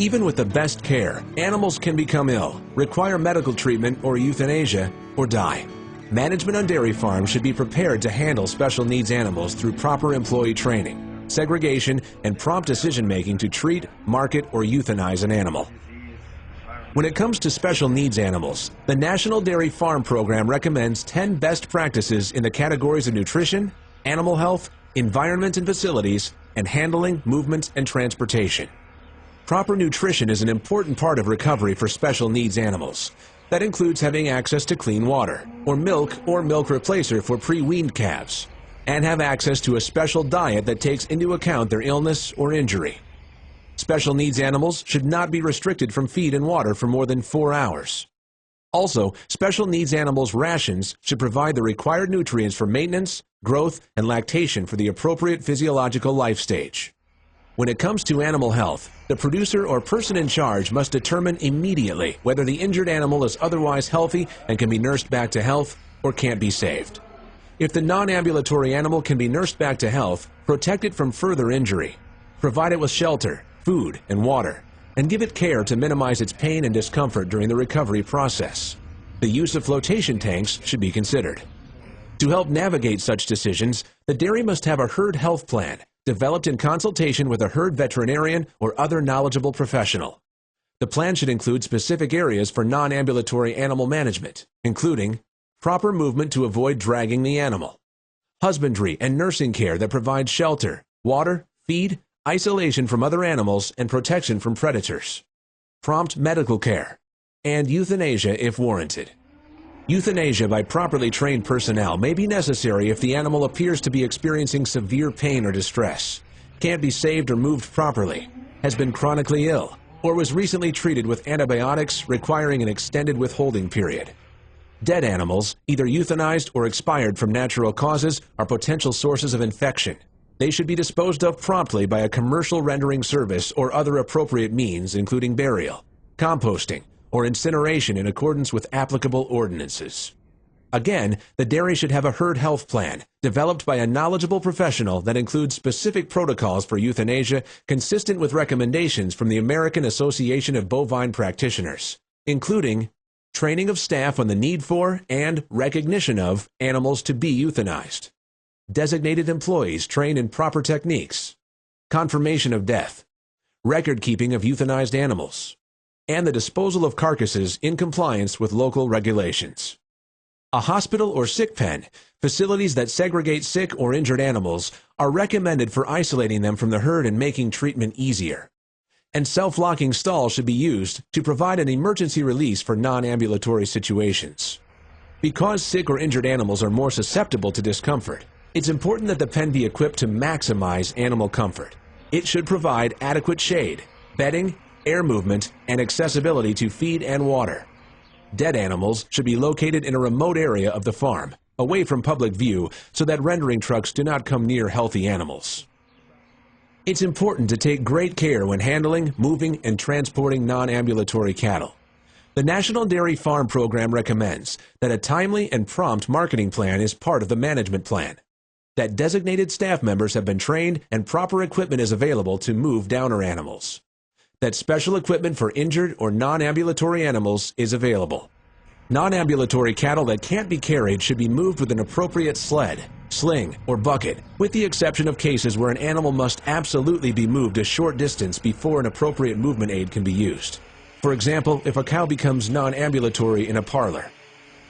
Even with the best care, animals can become ill, require medical treatment or euthanasia, or die. Management on dairy farms should be prepared to handle special needs animals through proper employee training, segregation, and prompt decision-making to treat, market, or euthanize an animal. When it comes to special needs animals, the National Dairy Farm Program recommends 10 best practices in the categories of nutrition, animal health, environment and facilities, and handling, movement, and transportation. Proper nutrition is an important part of recovery for special needs animals. That includes having access to clean water, or milk replacer for pre-weaned calves, and have access to a special diet that takes into account their illness or injury. Special needs animals should not be restricted from feed and water for more than 4 hours. Also, special needs animals' rations should provide the required nutrients for maintenance, growth, and lactation for the appropriate physiological life stage. When it comes to animal health, the producer or person in charge must determine immediately whether the injured animal is otherwise healthy and can be nursed back to health or can't be saved. If the non-ambulatory animal can be nursed back to health, protect it from further injury. Provide it with shelter, food, and water, and give it care to minimize its pain and discomfort during the recovery process. The use of flotation tanks should be considered. To help navigate such decisions, the dairy must have a herd health plan developed in consultation with a herd veterinarian or other knowledgeable professional. The plan should include specific areas for non-ambulatory animal management, including proper movement to avoid dragging the animal, husbandry and nursing care that provides shelter, water, feed, isolation from other animals, and protection from predators, prompt medical care, and euthanasia if warranted. Euthanasia by properly trained personnel may be necessary if the animal appears to be experiencing severe pain or distress, can't be saved or moved properly, has been chronically ill, or was recently treated with antibiotics requiring an extended withholding period. Dead animals, either euthanized or expired from natural causes, are potential sources of infection. They should be disposed of promptly by a commercial rendering service or other appropriate means, including burial, composting, or incineration in accordance with applicable ordinances. Again, the dairy should have a herd health plan developed by a knowledgeable professional that includes specific protocols for euthanasia consistent with recommendations from the American Association of Bovine Practitioners, including training of staff on the need for and recognition of animals to be euthanized, designated employees trained in proper techniques, confirmation of death, record keeping of euthanized animals, and the disposal of carcasses in compliance with local regulations. A hospital or sick pen, facilities that segregate sick or injured animals, are recommended for isolating them from the herd and making treatment easier. And self-locking stalls should be used to provide an emergency release for non-ambulatory situations. Because sick or injured animals are more susceptible to discomfort, it's important that the pen be equipped to maximize animal comfort. It should provide adequate shade, bedding, air movement, and accessibility to feed and water. Dead animals should be located in a remote area of the farm, away from public view, so that rendering trucks do not come near healthy animals. It's important to take great care when handling, moving, and transporting non-ambulatory cattle. The National Dairy Farm Program recommends that a timely and prompt marketing plan is part of the management plan, that designated staff members have been trained and proper equipment is available to move downer animals, that special equipment for injured or non-ambulatory animals is available. Non-ambulatory cattle that can't be carried should be moved with an appropriate sled, sling, or bucket, with the exception of cases where an animal must absolutely be moved a short distance before an appropriate movement aid can be used. For example, if a cow becomes non-ambulatory in a parlor.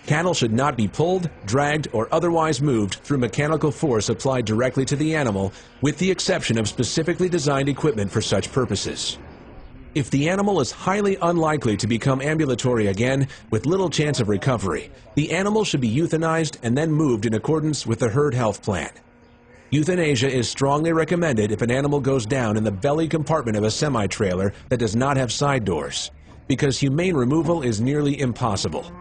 Cattle should not be pulled, dragged, or otherwise moved through mechanical force applied directly to the animal, with the exception of specifically designed equipment for such purposes. If the animal is highly unlikely to become ambulatory again, with little chance of recovery, the animal should be euthanized and then moved in accordance with the herd health plan. Euthanasia is strongly recommended if an animal goes down in the belly compartment of a semi-trailer that does not have side doors, because humane removal is nearly impossible.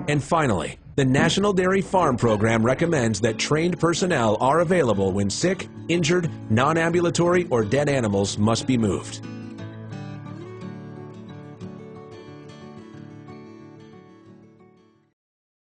And finally, the National Dairy Farm Program recommends that trained personnel are available when sick, injured, non-ambulatory, or dead animals must be moved.